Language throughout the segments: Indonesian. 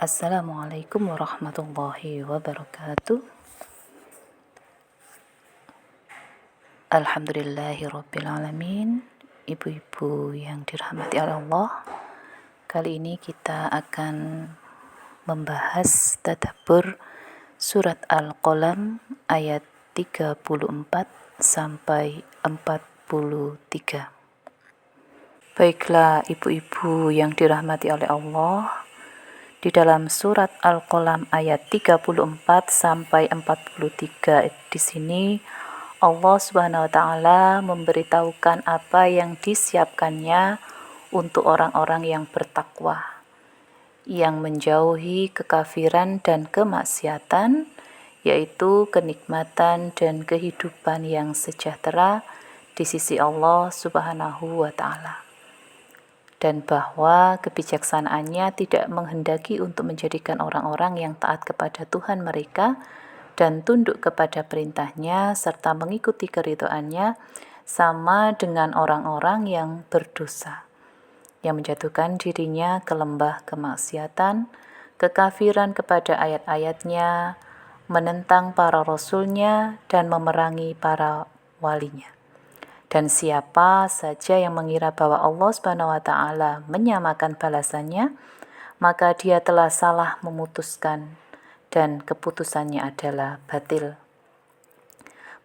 Assalamualaikum warahmatullahi wabarakatuh. Alhamdulillahirrabbilalamin. Ibu-ibu yang dirahmati Allah, kali ini kita akan membahas tadabbur surat Al-Qalam ayat 34 sampai 43. Baiklah ibu-ibu yang dirahmati oleh Allah, di dalam surat Al-Qalam ayat 34 sampai 43 di sini Allah Subhanahu wa taala memberitahukan apa yang disiapkannya untuk orang-orang yang bertakwa, yang menjauhi kekafiran dan kemaksiatan, yaitu kenikmatan dan kehidupan yang sejahtera di sisi Allah Subhanahu wa taala. Dan bahwa kebijaksanaannya tidak menghendaki untuk menjadikan orang-orang yang taat kepada Tuhan mereka dan tunduk kepada perintahnya serta mengikuti keridhoannya sama dengan orang-orang yang berdosa, yang menjatuhkan dirinya ke lembah kemaksiatan, kekafiran kepada ayat-ayatnya, menentang para rasulnya dan memerangi para walinya. Dan siapa saja yang mengira bahwa Allah Subhanahu wa taala menyamakan balasannya, maka dia telah salah memutuskan dan keputusannya adalah batil.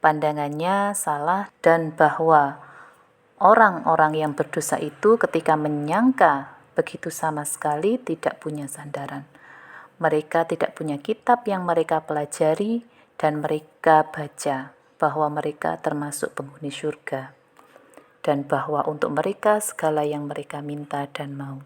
Pandangannya salah, dan bahwa orang-orang yang berdosa itu ketika menyangka begitu sama sekali tidak punya sandaran. Mereka tidak punya kitab yang mereka pelajari dan mereka baca bahwa mereka termasuk penghuni surga, dan bahwa untuk mereka segala yang mereka minta dan mau.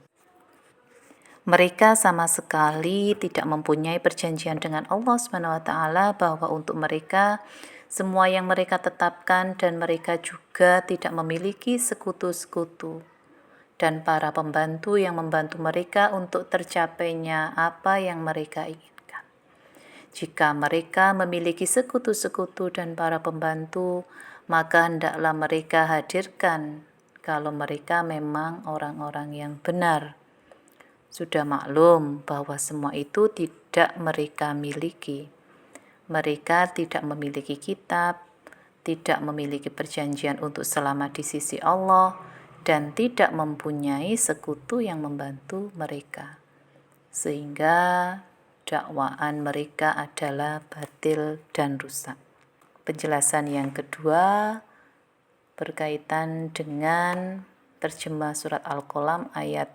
Mereka sama sekali tidak mempunyai perjanjian dengan Allah SWT bahwa untuk mereka semua yang mereka tetapkan, dan mereka juga tidak memiliki sekutu-sekutu dan para pembantu yang membantu mereka untuk tercapainya apa yang mereka inginkan. Jika mereka memiliki sekutu-sekutu dan para pembantu, maka hendaklah mereka hadirkan kalau mereka memang orang-orang yang benar. Sudah maklum bahwa semua itu tidak mereka miliki. Mereka tidak memiliki kitab, tidak memiliki perjanjian untuk selamat di sisi Allah, dan tidak mempunyai sekutu yang membantu mereka. Sehingga dakwaan mereka adalah batil dan rusak. Penjelasan yang kedua berkaitan dengan terjemah surat Al-Qalam ayat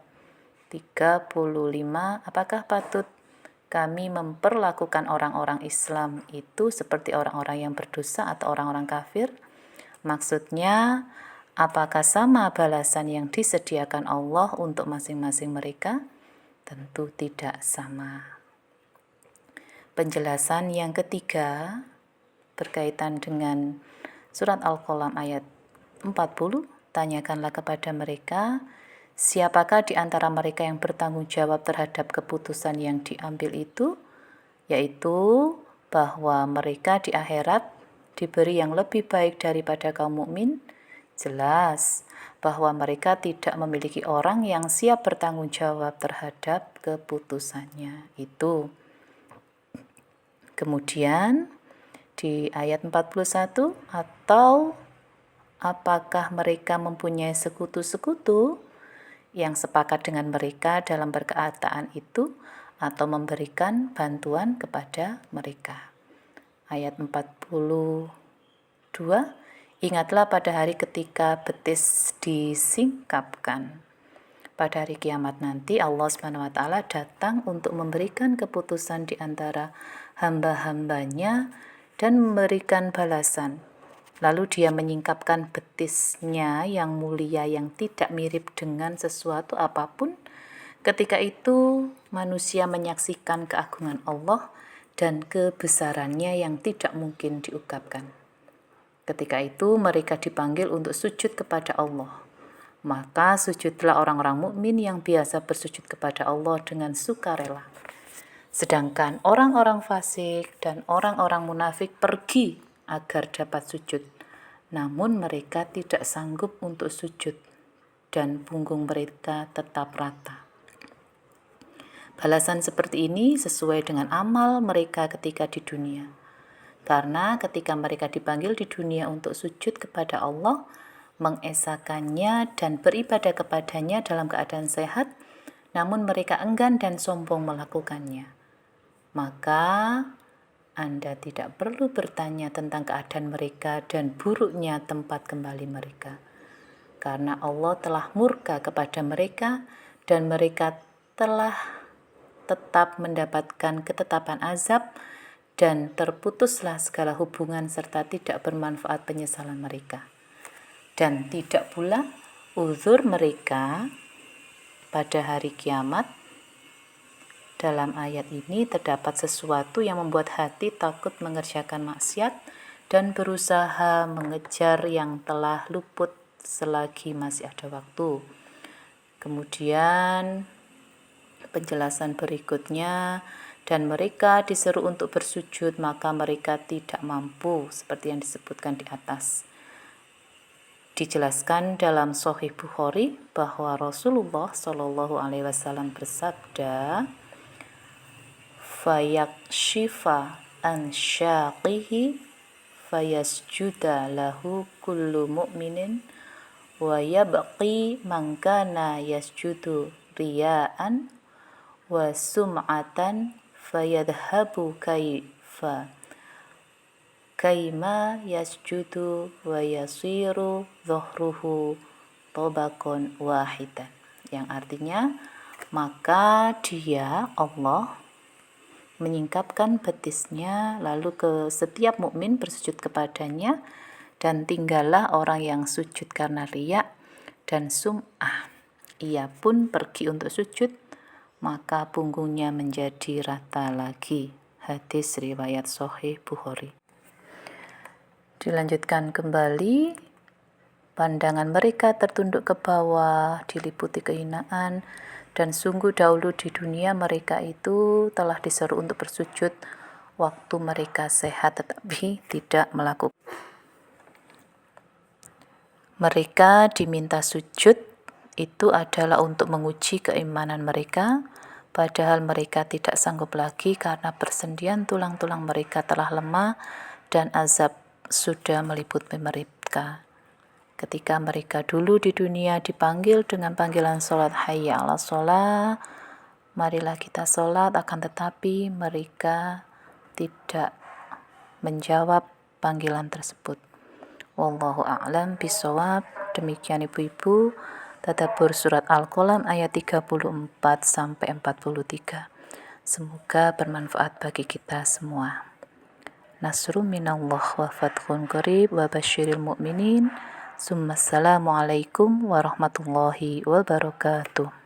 35. Apakah patut kami memperlakukan orang-orang Islam itu seperti orang-orang yang berdosa atau orang-orang kafir? Maksudnya, apakah sama balasan yang disediakan Allah untuk masing-masing mereka? Tentu tidak sama. Penjelasan yang ketiga berkaitan dengan surat Al-Qalam ayat 40, tanyakanlah kepada mereka, siapakah di antara mereka yang bertanggung jawab terhadap keputusan yang diambil itu, yaitu bahwa mereka di akhirat diberi yang lebih baik daripada kaum mukmin. Jelas bahwa mereka tidak memiliki orang yang siap bertanggung jawab terhadap keputusannya itu. Kemudian di ayat 41, atau apakah mereka mempunyai sekutu-sekutu yang sepakat dengan mereka dalam perkataan itu atau memberikan bantuan kepada mereka. Ayat 42, ingatlah pada hari ketika betis disingkapkan. Pada hari kiamat nanti Allah SWT datang untuk memberikan keputusan di antara hamba-hambanya dan memberikan balasan. Lalu dia menyingkapkan betisnya yang mulia yang tidak mirip dengan sesuatu apapun. Ketika itu manusia menyaksikan keagungan Allah dan kebesarannya yang tidak mungkin diungkapkan. Ketika itu mereka dipanggil untuk sujud kepada Allah. Maka sujudlah orang-orang mukmin yang biasa bersujud kepada Allah dengan sukarela. Sedangkan orang-orang fasik dan orang-orang munafik pergi agar dapat sujud, namun mereka tidak sanggup untuk sujud dan punggung mereka tetap rata. Balasan seperti ini sesuai dengan amal mereka ketika di dunia. Karena ketika mereka dipanggil di dunia untuk sujud kepada Allah, mengesakannya dan beribadah kepadanya dalam keadaan sehat, namun mereka enggan dan sombong melakukannya. Maka Anda tidak perlu bertanya tentang keadaan mereka dan buruknya tempat kembali mereka. Karena Allah telah murka kepada mereka dan mereka telah tetap mendapatkan ketetapan azab dan terputuslah segala hubungan serta tidak bermanfaat penyesalan mereka. Dan tidak pula uzur mereka pada hari kiamat. Dalam ayat ini terdapat sesuatu yang membuat hati takut mengerjakan maksiat dan berusaha mengejar yang telah luput selagi masih ada waktu. Kemudian penjelasan berikutnya, dan mereka diseru untuk bersujud maka mereka tidak mampu seperti yang disebutkan di atas. Dijelaskan dalam Sahih Bukhari bahwa Rasulullah Shallallahu Alaihi Wasallam bersabda, fayakshifa an syaqihi fayasjuda lahu kullu mu'minin wa yabqi man kana yasjudu riya'an wa sum'atan fayadhabu kaima yasjudu wa yasiru dhuhruhu tabakon wahidan, yang artinya maka dia Allah menyingkapkan betisnya lalu ke setiap mukmin bersujud kepadanya, dan tinggallah orang yang sujud karena riya dan sum'ah, ia pun pergi untuk sujud maka punggungnya menjadi rata lagi. Hadis riwayat Sahih Bukhari. Dilanjutkan kembali, pandangan mereka tertunduk ke bawah, diliputi kehinaan, dan sungguh dahulu di dunia mereka itu telah diseru untuk bersujud waktu mereka sehat tetapi tidak melakukan. Mereka diminta sujud itu adalah untuk menguji keimanan mereka, padahal mereka tidak sanggup lagi karena persendian tulang-tulang mereka telah lemah dan azab sudah meliputi mereka. Ketika mereka dulu di dunia dipanggil dengan panggilan sholat hayya ala sholat, marilah kita sholat, akan tetapi mereka tidak menjawab panggilan tersebut. Wallahu a'lam bishawab. Demikian ibu-ibu, tadabbur surat Al-Qalam ayat 34 sampai 43. Semoga bermanfaat bagi kita semua. Nasrum minallah wa fathun qarib wa basyiril mu'minin. Assalamualaikum warahmatullahi wabarakatuh.